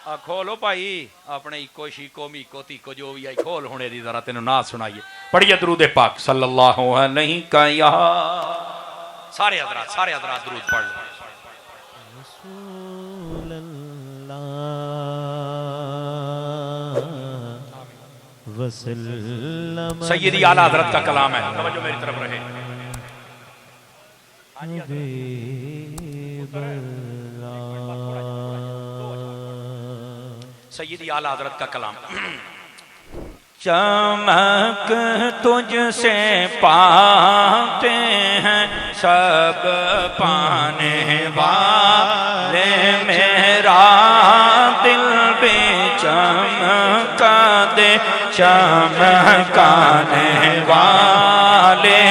खोलो भाई अपने इको शीको मीको तीको जो भी आई खोल होने दी जरा तेन ना सुनाइए। पढ़िए दरूद पाक सल्लल्लाहु अलैहि का सारे हजरात दरूद पढ़ लो। सैयदी आला हजरत का कलाम है, तवज्जो मेरी तरफ रहे। सैयदी आला हजरत का कलाम। चमक तुझसे पाते हैं सब पाने वाले, मेरा दिल भी चमका दे चमकाने वाले।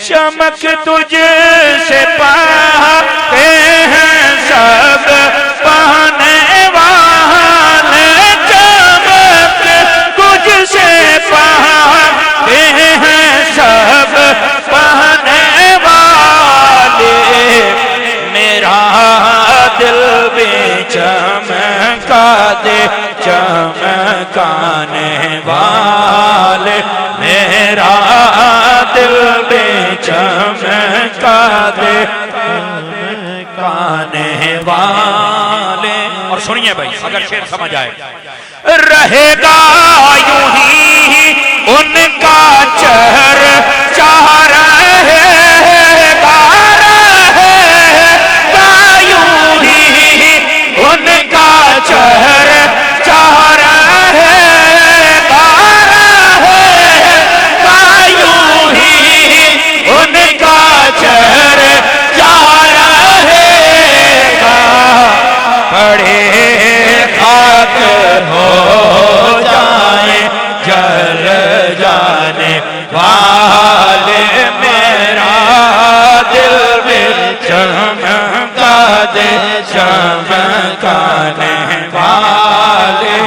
चमक तुझसे पाते हैं सब पाने वाले, चमक तुझसे पाते हैं सब पाने वाले, मेरा दिल भी चमका दे चमकाने वाले, मेरा दिल भी चमका दे चमकाने वाले। और सुनिए भाई अगर शेर समझ आए, रहेगा यूं ही उनका चर्चा रहेगा, रहेगा यूं ही उनका चर्चा रहेगा, रहेगा यूं ही उनका चर्चा रहेगा। पड़े खाक हो जाए जल जाने वाले, मेरा दिल में चमका दे चमकाने वाले।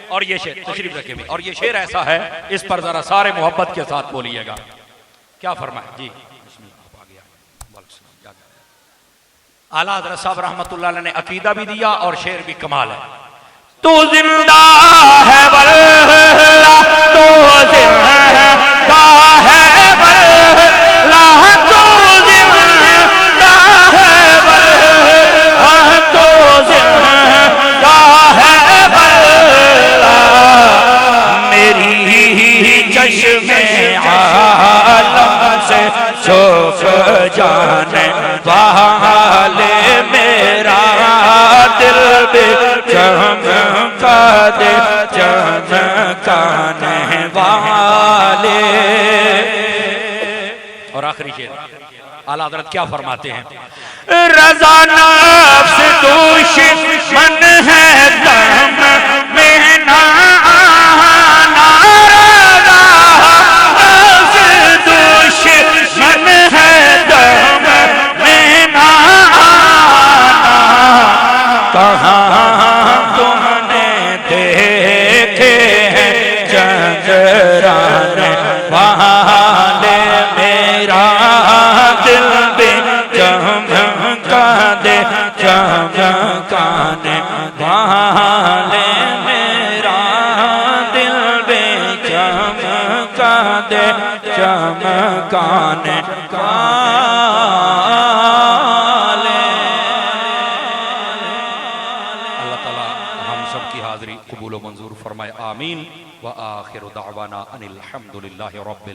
और ये शेर तशरीफ रखे भी, और ये शेर ऐसा है इस पर जरा सारे मोहब्बत के साथ बोलिएगा। क्या फरमाए जी? आला हज़रत साहब रहमतुल्लाह अलैह ने अकीदा भी दिया और शेर भी कमाल है। तू जिंदा है वल्लाह, तू जिंदा है वल्लाह, तू जिंदा है वल्लाह, तू जिंदा है वल्लाह, मेरी चश्मे आलम से छुप जाने वाले, मेरा दिल भी चमका दे चमकाने वाले। और आखिरी शेर आला हज़रत क्या फरमाते हैं? रज़ा नफ्स दुश्मन है दम में ना आना, रज़ा नफ्स दुश्मन है दम में ना आना। कहाँ तुमने देखे हैं चंद्राने वाले, मेरा दिल भी चमका दे चमकाने वाले, मेरा दिल भी चमका दे चमकाने वाले। अल्लाह ताला हम सब की हाज़री कबूल व मंजूर फरमाए, आमीन। व आखिर दावाना अनिल हम्दुलिल्लाहि रब्बिल